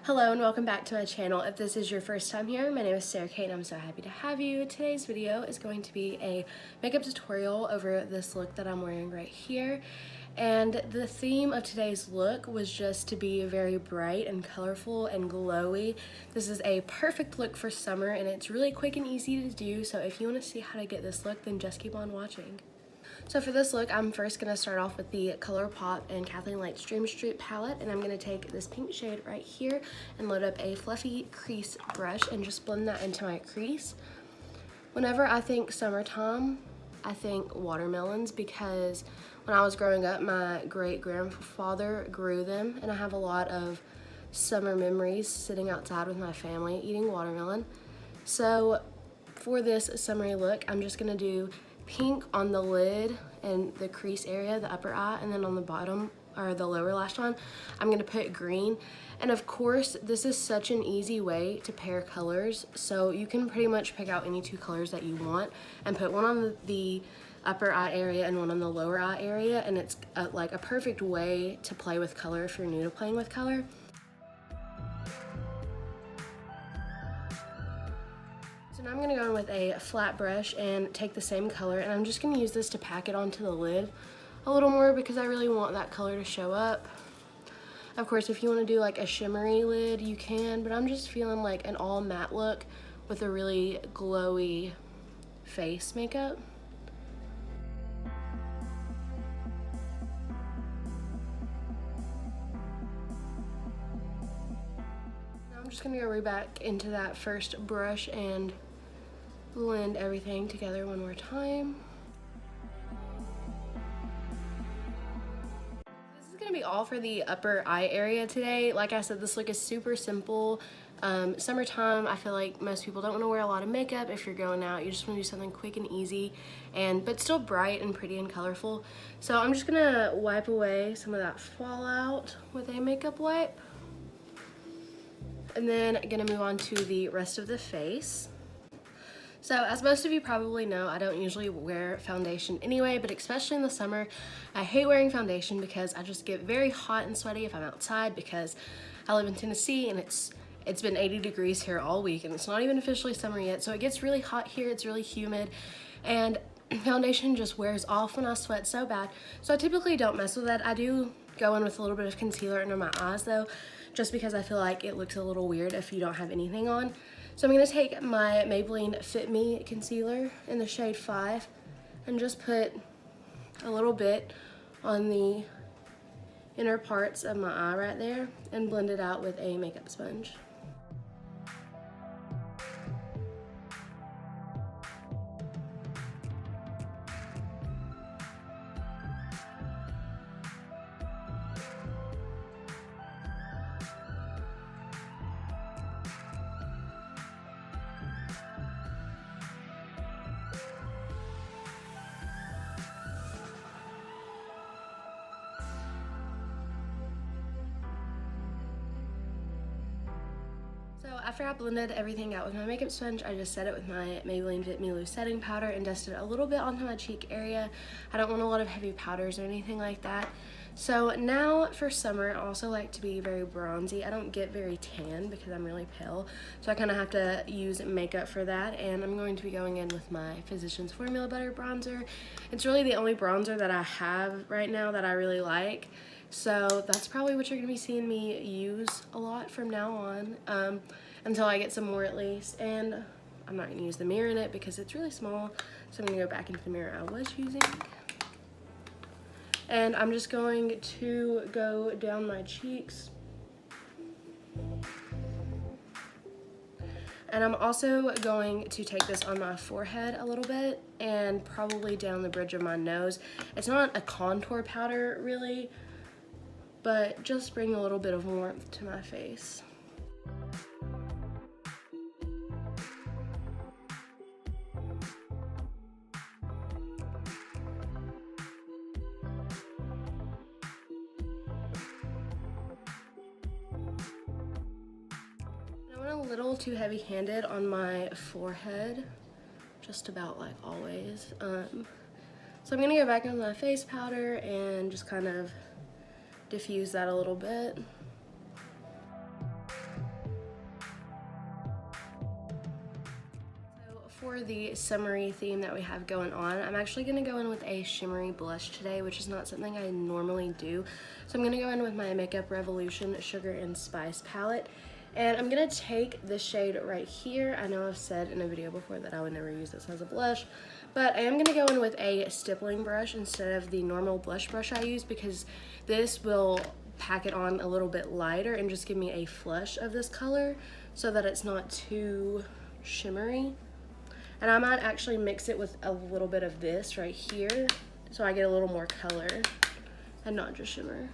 Hello and welcome back to my channel. If this is your first time here, my name is Sarah Kate and I'm so happy to have you. Today's video is going to be a makeup tutorial over this look that I'm wearing right here. And the theme of today's look was just to be very bright and colorful and glowy. This is a perfect look for summer and it's really quick and easy to do, so if you want to see how to get this look, then just keep on watching. So for this look, I'm first going to start off with the ColourPop and Kathleen Light's Dream Street palette, and I'm going to take this pink shade right here and load up a fluffy crease brush and just blend that into my crease. Whenever I think summertime, I think watermelons, because when I was growing up, my great-grandfather grew them, and I have a lot of summer memories sitting outside with my family eating watermelon. So for this summery look, I'm just going to do pink on the lid and the crease area, the upper eye, and then on the bottom or the lower lash line I'm going to put green. And of course, this is such an easy way to pair colors, so you can pretty much pick out any two colors that you want and put one on the upper eye area and one on the lower eye area, and it's like a perfect way to play with color if you're new to playing with color. So now I'm going to go in with a flat brush and take the same color, and I'm just going to use this to pack it onto the lid a little more because I really want that color to show up. Of course, if you want to do like a shimmery lid, you can, but I'm just feeling like an all matte look with a really glowy face makeup. Now I'm just going to go right back into that first brush and blend everything together one more time. This is going to be all for the upper eye area today. Like I said, this look is super simple. Summertime, I feel like most people don't want to wear a lot of makeup. If you're going out, you just want to do something quick and easy, but still bright and pretty and colorful. So I'm just going to wipe away some of that fallout with a makeup wipe. And then I'm going to move on to the rest of the face. So as most of you probably know, I don't usually wear foundation anyway, but especially in the summer, I hate wearing foundation because I just get very hot and sweaty if I'm outside, because I live in Tennessee and it's been 80 degrees here all week and it's not even officially summer yet, so it gets really hot here, it's really humid, and foundation just wears off when I sweat so bad. So I typically don't mess with that. I do go in with a little bit of concealer under my eyes though, just because I feel like it looks a little weird if you don't have anything on. So I'm going to take my Maybelline Fit Me concealer in the shade 5 and just put a little bit on the inner parts of my eye right there and blend it out with a makeup sponge. So after I blended everything out with my makeup sponge, I just set it with my Maybelline Fit Me Loose setting powder and dusted a little bit onto my cheek area. I don't want a lot of heavy powders or anything like that. So now for summer, I also like to be very bronzy. I don't get very tan because I'm really pale, so I kind of have to use makeup for that, and I'm going to be going in with my Physicians Formula Butter bronzer. It's really the only bronzer that I have right now that I really like. So that's probably what you're going to be seeing me use a lot from now on, until I get some more at least. And I'm not going to use the mirror in it because it's really small, so I'm going to go back into the mirror I was using. And I'm just going to go down my cheeks. And I'm also going to take this on my forehead a little bit and probably down the bridge of my nose. It's not a contour powder really, but just bring a little bit of warmth to my face. I went a little too heavy-handed on my forehead, just about like always. So I'm gonna go back on my face powder and just kind of diffuse that a little bit. for the summery theme that we have going on, I'm actually going to go in with a shimmery blush today, which is not something I normally do. So I'm going to go in with my Makeup Revolution Sugar and Spice palette. And I'm going to take this shade right here. I know I've said in a video before that I would never use this as a blush, but I am going to go in with a stippling brush instead of the normal blush brush I use, because this will pack it on a little bit lighter and just give me a flush of this color so that it's not too shimmery. And I might actually mix it with a little bit of this right here so I get a little more color and not just shimmer.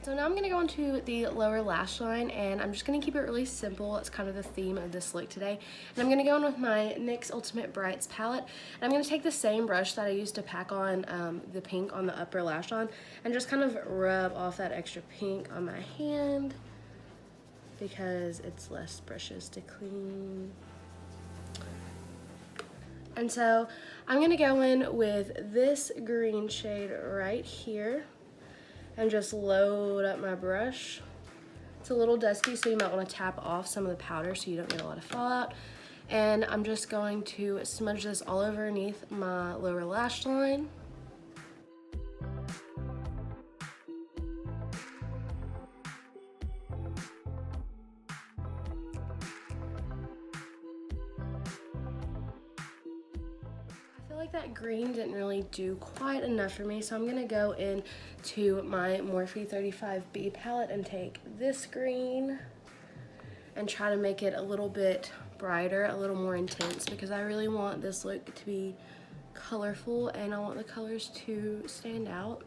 So now I'm going to go into the lower lash line, and I'm just going to keep it really simple. It's kind of the theme of this look today. And I'm going to go in with my NYX Ultimate Brights palette. And I'm going to take the same brush that I used to pack on the pink on the upper lash line and just kind of rub off that extra pink on my hand because it's less brushes to clean. And so I'm going to go in with this green shade right here and just load up my brush. It's a little dusty, so you might want to tap off some of the powder so you don't get a lot of fallout. And I'm just going to smudge this all underneath my lower lash line. Like that green didn't really do quite enough for me, so I'm gonna go into my Morphe 35B palette and take this green and try to make it a little bit brighter, a little more intense, because I really want this look to be colorful and I want the colors to stand out.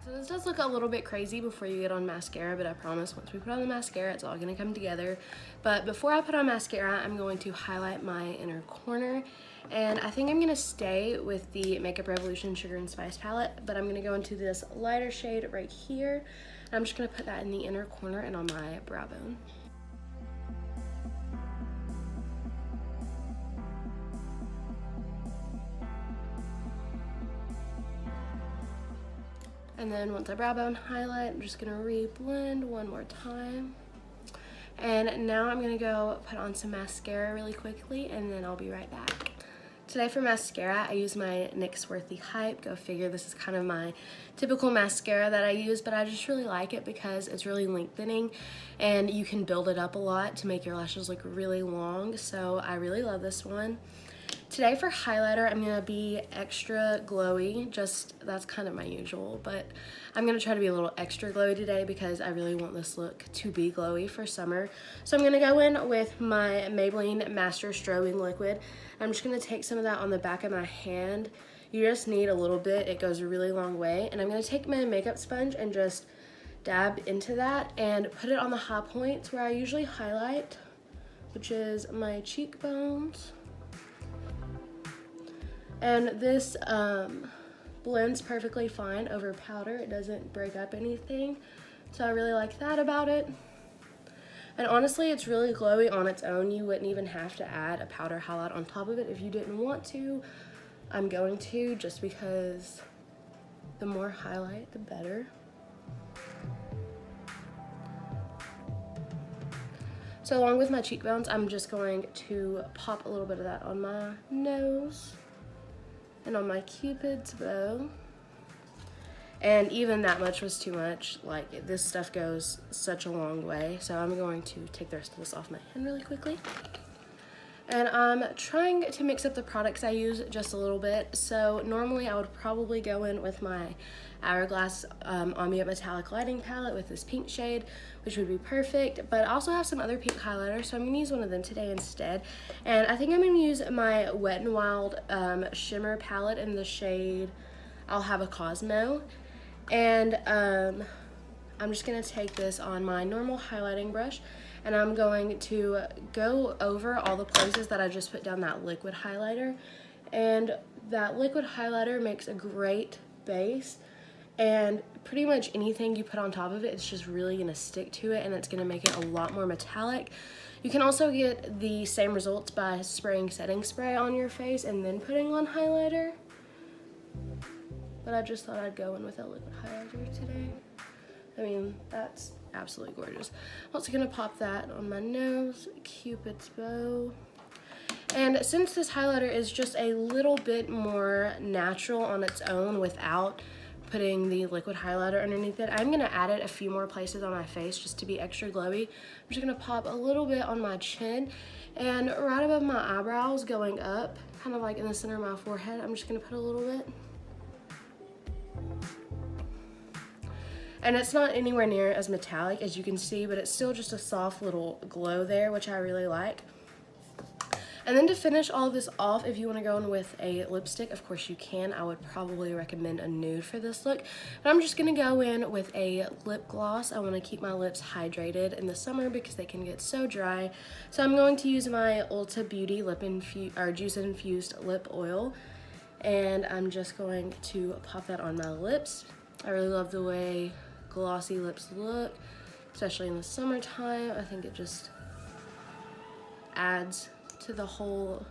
So this does look a little bit crazy before you get on mascara, but I promise once we put on the mascara, it's all gonna come together. But before I put on mascara, I'm going to highlight my inner corner. And I think I'm gonna stay with the Makeup Revolution Sugar and Spice palette, but I'm gonna go into this lighter shade right here. And I'm just gonna put that in the inner corner and on my brow bone. And then once I brow bone highlight, I'm just gonna re-blend one more time. And now I'm gonna go put on some mascara really quickly, and then I'll be right back. Today for mascara, I use my NYX Worthy Hype. Go figure, this is kind of my typical mascara that I use, but I just really like it because it's really lengthening and you can build it up a lot to make your lashes look really long. So I really love this one. Today for highlighter, I'm gonna be extra glowy, that's kind of my usual, but I'm gonna try to be a little extra glowy today because I really want this look to be glowy for summer. So I'm gonna go in with my Maybelline Master Strobing Liquid. I'm just gonna take some of that on the back of my hand. You just need a little bit, it goes a really long way. And I'm gonna take my makeup sponge and just dab into that and put it on the high points where I usually highlight, which is my cheekbones. And this blends perfectly fine over powder. It doesn't break up anything. So I really like that about it. And honestly, it's really glowy on its own. You wouldn't even have to add a powder highlight on top of it if you didn't want to. I'm going to, just because the more highlight, the better. So along with my cheekbones, I'm just going to pop a little bit of that on my nose and on my Cupid's bow. And even that much was too much. Like, this stuff goes such a long way. So I'm going to take the rest of this off my hand really quickly. And I'm trying to mix up the products I use just a little bit. So normally I would probably go in with my Hourglass Ambient Metallic Lighting Palette with this pink shade, which would be perfect. But I also have some other pink highlighters, so I'm gonna use one of them today instead. And I think I'm gonna use my Wet n Wild Shimmer Palette in the shade I'll Have a Cosmo. And I'm just gonna take this on my normal highlighting brush, and I'm going to go over all the places that I just put down that liquid highlighter. And that liquid highlighter makes a great base, and pretty much anything you put on top of it, it's just really gonna stick to it, and it's gonna make it a lot more metallic. You can also get the same results by spraying setting spray on your face and then putting on highlighter. But I just thought I'd go in with a liquid highlighter today. I mean, that's absolutely gorgeous. I'm also gonna pop that on my nose, Cupid's bow. And since this highlighter is just a little bit more natural on its own without putting the liquid highlighter underneath it, I'm gonna add it a few more places on my face just to be extra glowy. I'm just gonna pop a little bit on my chin and right above my eyebrows going up, kind of like in the center of my forehead, I'm just gonna put a little bit. And it's not anywhere near as metallic as you can see, but it's still just a soft little glow there, which I really like. And then to finish all of this off, if you want to go in with a lipstick, of course you can. I would probably recommend a nude for this look. But I'm just going to go in with a lip gloss. I want to keep my lips hydrated in the summer because they can get so dry. So I'm going to use my Ulta Beauty Juice Infused Lip Oil. And I'm just going to pop that on my lips. I really love the way glossy lips look, especially in the summertime. I think it just adds to the whole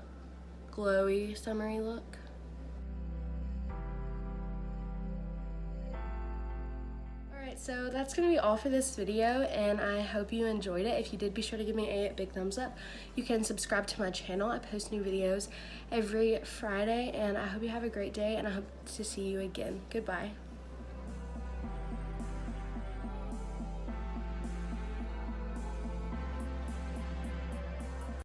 glowy, summery look. Alright, so that's going to be all for this video, and I hope you enjoyed it. If you did, be sure to give me a big thumbs up. You can subscribe to my channel. I post new videos every Friday, and I hope you have a great day, and I hope to see you again. Goodbye.